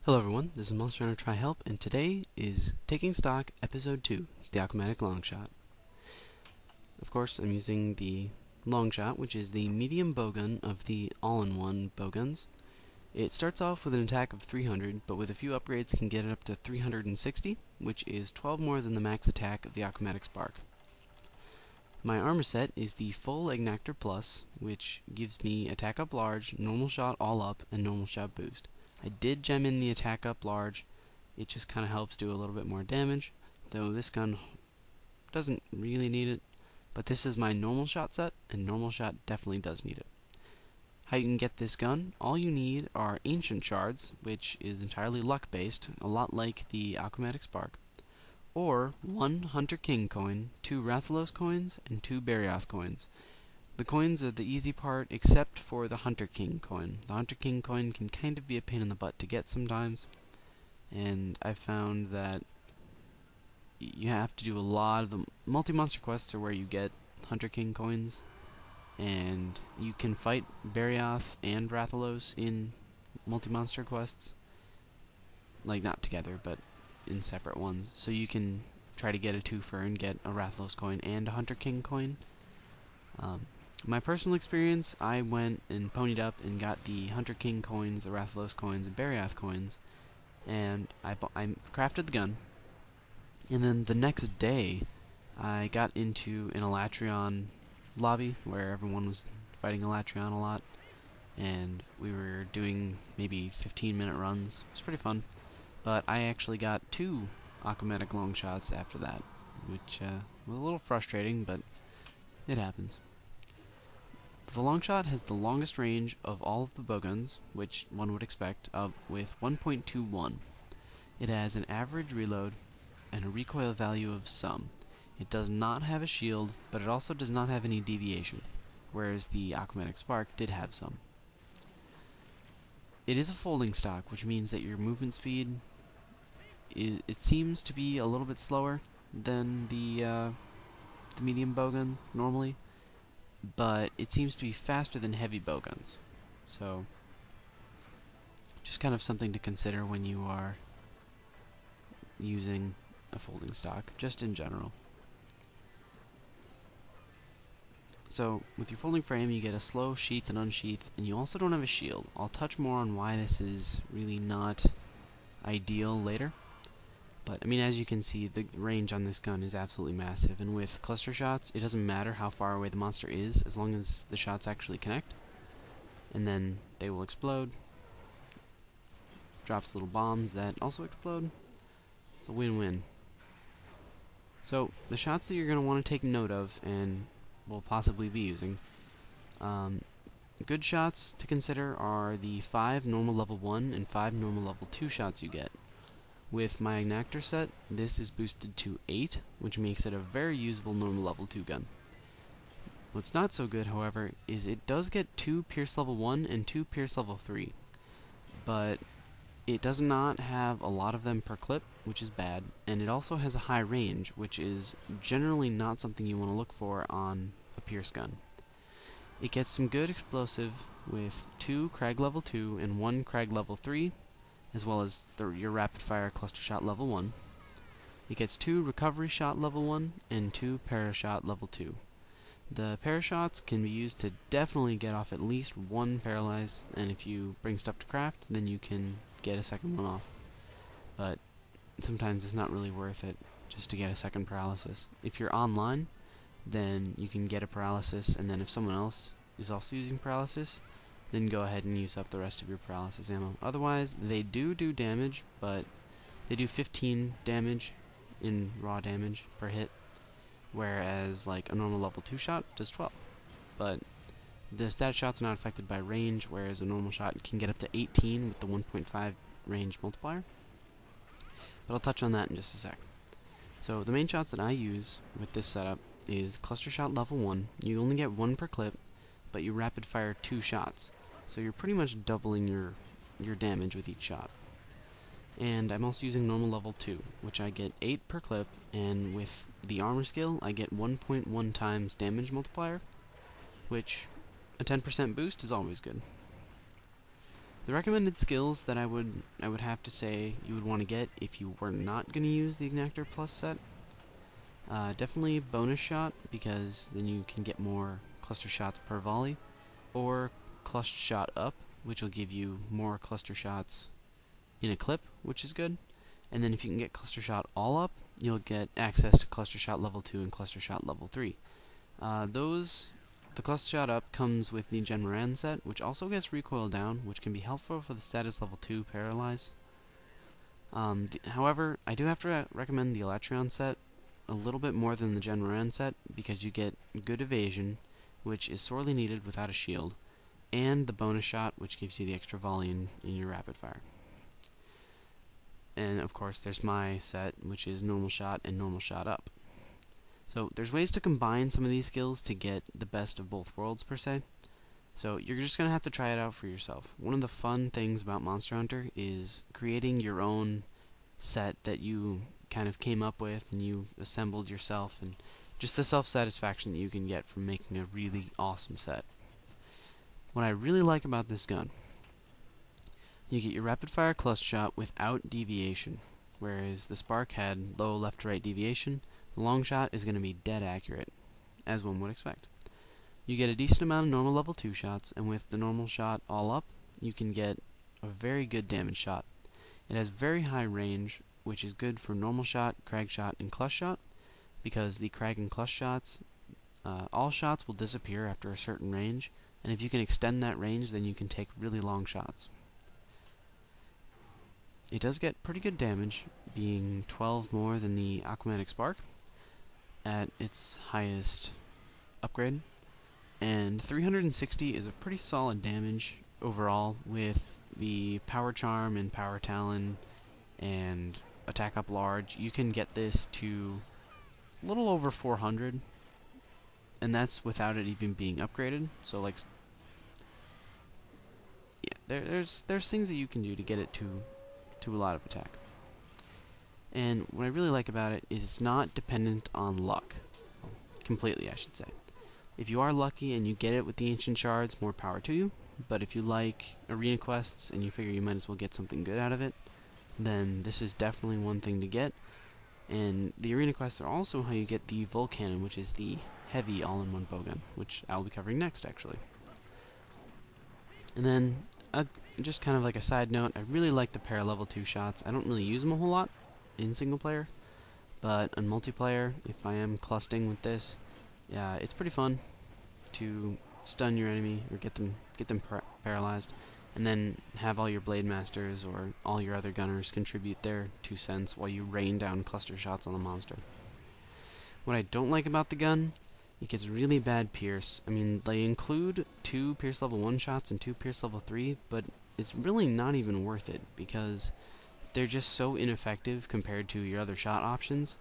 Hello everyone, this is Monster Hunter Try Help, and today is Taking Stock Episode 2, the Aquamatic Longshot. Of course, I'm using the Longshot, which is the medium bowgun of the all-in-one bowguns. It starts off with an attack of 300, but with a few upgrades can get it up to 360, which is 12 more than the max attack of the Aquamatic Spark. My armor set is the full Ignactor Plus, which gives me attack up large, normal shot all up, and normal shot boost. I did gem in the attack up large. It just kind of helps do a little bit more damage, though this gun doesn't really need it. But this is my normal shot set, and normal shot definitely does need it. How you can get this gun: all you need are ancient shards, which is entirely luck based, a lot like the Aquamatic Spark, or 1 Hunter King coin, 2 Rathalos coins, and 2 Barioth coins. The coins are the easy part, except for the Hunter King coin. The Hunter King coin can kind of be a pain in the butt to get sometimes, and I've found that you have to do a lot of the multi-monster quests are where you get Hunter King coins, and you can fight Barioth and Rathalos in multi-monster quests. Like, not together, but in separate ones. So you can try to get a twofer and get a Rathalos coin and a Hunter King coin. My personal experience, I went and ponied up and got the Hunter King coins, the Rathalos coins, and Barioth coins, and I crafted the gun. And then the next day, I got into an Elatrion lobby where everyone was fighting Elatrion a lot, and we were doing maybe 15-minute runs. It was pretty fun, but I actually got 2 Aquamatic Longshots after that, which was a little frustrating, but it happens. The Longshot has the longest range of all of the bowguns, which one would expect, with 1.21. It has an average reload and a recoil value of some. It does not have a shield, but it also does not have any deviation, whereas the Aquamatic Spark did have some. It is a folding stock, which means that your movement speed, it seems to be a little bit slower than the medium bowgun normally, but it seems to be faster than heavy bowguns. So, just kind of something to consider when you are using a folding stock, just in general. So, with your folding frame, you get a slow sheath and unsheath, and you also don't have a shield. I'll touch more on why this is really not ideal later. But, I mean, as you can see, the range on this gun is absolutely massive, and with cluster shots, it doesn't matter how far away the monster is, as long as the shots actually connect. And then they will explode. Drops little bombs that also explode. It's a win-win. So, the shots that you're going to want to take note of, and will possibly be using, good shots to consider are the 5 normal level 1 and 5 normal level 2 shots you get. With my Ignactor set, this is boosted to 8, which makes it a very usable normal level 2 gun. What's not so good, however, is it does get 2 Pierce level 1 and 2 Pierce level 3, but it does not have a lot of them per clip, which is bad, and it also has a high range, which is generally not something you want to look for on a Pierce gun. It gets some good explosive with 2 Crag level 2 and 1 Crag level 3, as well as your rapid fire cluster shot level 1. It gets 2 recovery shot level 1 and 2 parashot level 2. The parashots can be used to definitely get off at least 1 paralyze, and if you bring stuff to craft, then you can get a second one off. But sometimes it's not really worth it just to get a second paralysis. If you're online, then you can get a paralysis, and then if someone else is also using paralysis, then go ahead and use up the rest of your paralysis ammo. Otherwise, they do damage, but they do 15 damage in raw damage per hit, whereas like a normal level 2 shot does 12. But the stat shots are not affected by range, whereas a normal shot can get up to 18 with the 1.5 range multiplier. But I'll touch on that in just a sec. So the main shots that I use with this setup is cluster shot level 1. You only get 1 per clip, but you rapid fire 2 shots. So you're pretty much doubling your damage with each shot. And I'm also using normal level 2, which I get 8 per clip, and with the armor skill, I get 1.1 times damage multiplier, which a 10% boost is always good. The recommended skills that I would have to say you would want to get if you were not going to use the Ignitor Plus set. Definitely bonus shot, because then you can get more cluster shots per volley, or cluster shot up, which will give you more cluster shots in a clip, which is good. And then if you can get cluster shot all up, you'll get access to cluster shot level 2 and cluster shot level 3. The cluster shot up comes with the Gen Moran set, which also gets recoil down, which can be helpful for the status level 2 paralyze. However, I do have to recommend the Elatrion set a little bit more than the Gen Moran set, because you get good evasion, which is sorely needed without a shield, and the bonus shot, which gives you the extra volley in your rapid fire. And of course there's my set, which is normal shot and normal shot up. So there's ways to combine some of these skills to get the best of both worlds per se. So you're just going to have to try it out for yourself. One of the fun things about Monster Hunter is creating your own set that you kind of came up with and you assembled yourself, and just the self-satisfaction that you can get from making a really awesome set. What I really like about this gun, you get your rapid fire cluster shot without deviation, whereas the Spark had low left to right deviation. The Longshot is going to be dead accurate, as one would expect. You get a decent amount of normal level 2 shots, and with the normal shot all up, you can get a very good damage shot. It has very high range, which is good for normal shot, crag shot, and clutch shot, because the crag and clutch shots, all shots will disappear after a certain range, and if you can extend that range, then you can take really long shots. It does get pretty good damage, being 12 more than the Aquamatic Spark at its highest upgrade, and 360 is a pretty solid damage overall with the Power Charm and Power Talon and Attack Up Large. You can get this to a little over 400, and that's without it even being upgraded. So like, yeah, there's things that you can do to get it to a lot of attack. And what I really like about it is it's not dependent on luck. Well, completely, I should say. If you are lucky and you get it with the Ancient Shards, more power to you. But if you like arena quests and you figure you might as well get something good out of it, then this is definitely one thing to get. And the arena quests are also how you get the Volcannon, which is the heavy all-in-one bowgun, which I'll be covering next, actually. And then, just kind of like a side note, I really like the para level 2 shots. I don't really use them a whole lot in single player, but in multiplayer, if I am clustering with this, yeah, it's pretty fun to stun your enemy or get them paralyzed, and then have all your Blade Masters or all your other gunners contribute their 2 cents while you rain down cluster shots on the monster. What I don't like about the gun, it gets really bad pierce. I mean, they include 2 pierce level 1 shots and 2 pierce level 3, but it's really not even worth it, because they're just so ineffective compared to your other shot options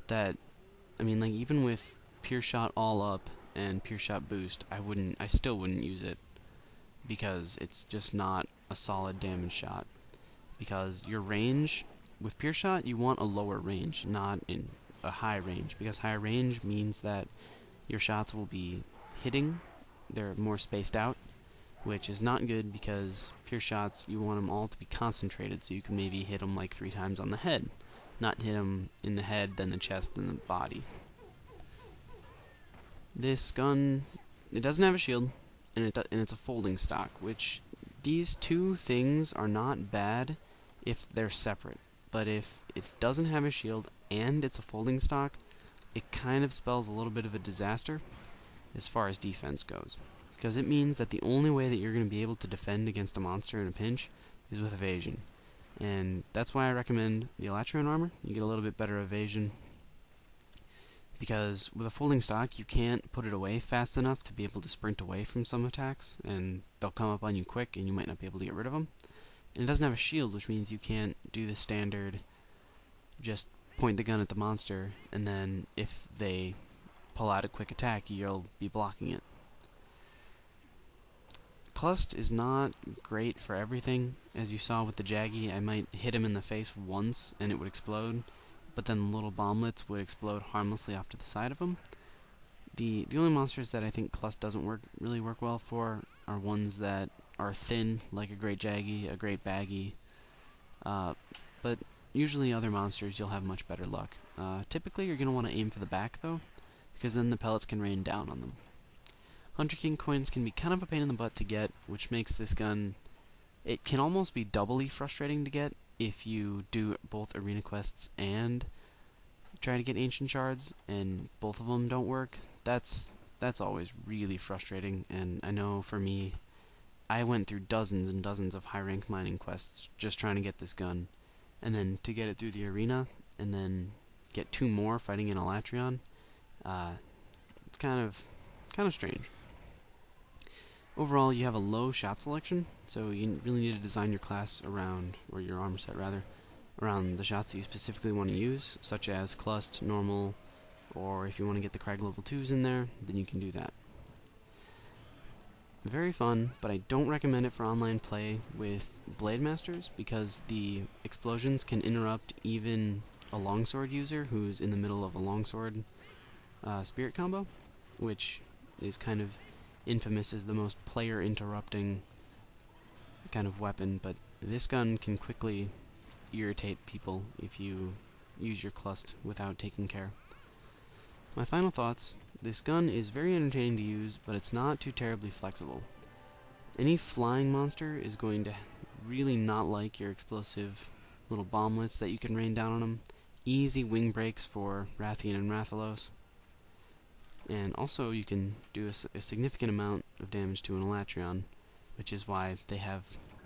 that, I mean, like, even with pierce shot all up and pierce shot boost, I still wouldn't use it, because it's just not a solid damage shot. Because your range, with pierce shot, you want a lower range, not in a high range, because higher range means that your shots will be hitting, they're more spaced out, which is not good, because pierce shots, you want them all to be concentrated, so you can maybe hit them like 3 times on the head, not hit them in the head, then the chest, then the body. This gun, it doesn't have a shield, and it's a folding stock, which these 2 things are not bad if they're separate, but if it doesn't have a shield and it's a folding stock, it kind of spells a little bit of a disaster as far as defense goes, because it means that the only way that you're going to be able to defend against a monster in a pinch is with evasion, and that's why I recommend the Elatrion armor. You get a little bit better evasion, because with a folding stock you can't put it away fast enough to be able to sprint away from some attacks, and they'll come up on you quick and you might not be able to get rid of them. And it doesn't have a shield, which means you can't do the standard just point the gun at the monster, and then if they pull out a quick attack, you'll be blocking it. Clust is not great for everything. As you saw with the Jaggy, I might hit him in the face once and it would explode, but then the little bomblets would explode harmlessly off to the side of him. The only monsters that I think Clust doesn't really work well for are ones that are thin, like a Great Jaggy, a Great Baggy, but usually other monsters you'll have much better luck. Typically you're going to want to aim for the back though, because then the pellets can rain down on them. Hunter King coins can be kind of a pain in the butt to get, which makes this gun, it can almost be doubly frustrating to get if you do both arena quests and try to get ancient shards, and both of them don't work. That's always really frustrating, and I know for me, I went through dozens and dozens of high rank mining quests just trying to get this gun, and then to get it through the arena, and then get 2 more fighting in Elatrion. It's kind of strange. Overall, you have a low shot selection, so you really need to design your class around, or your armor set rather, around the shots that you specifically want to use, such as Clust, Normal, or if you want to get the Crag level 2s in there, then you can do that. Very fun, but I don't recommend it for online play with Blade Masters, because the explosions can interrupt even a longsword user who's in the middle of a longsword spirit combo, which is kind of infamous as the most player interrupting kind of weapon, but this gun can quickly irritate people if you use your clust without taking care. My final thoughts: this gun is very entertaining to use, but it's not too terribly flexible. Any flying monster is going to really not like your explosive little bomblets that you can rain down on them. Easy wing breaks for Rathian and Rathalos. And also you can do a significant amount of damage to an Elatrion, which is why they have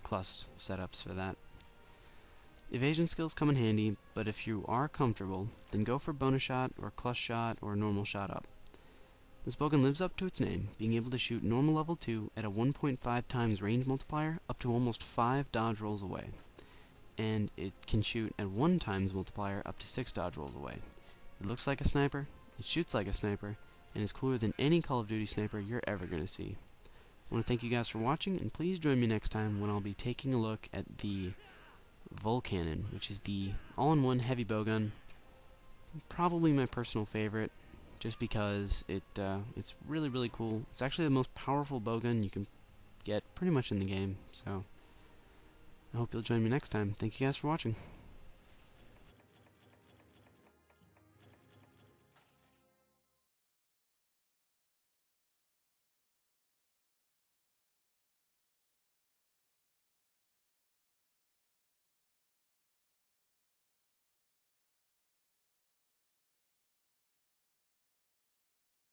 clust setups for that. Evasion skills come in handy, but if you are comfortable, then go for bonus shot or clust shot or normal shot up. This bowgun lives up to its name, being able to shoot normal level 2 at a 1.5 times range multiplier up to almost 5 dodge rolls away. And it can shoot at 1 times multiplier up to 6 dodge rolls away. It looks like a sniper, it shoots like a sniper, and is cooler than any Call of Duty sniper you're ever going to see. I want to thank you guys for watching, and please join me next time when I'll be taking a look at the Volcanon, which is the all-in-one heavy bowgun. Probably my personal favorite, just because it's really, really cool. It's actually the most powerful bowgun you can get pretty much in the game, so I hope you'll join me next time. Thank you guys for watching.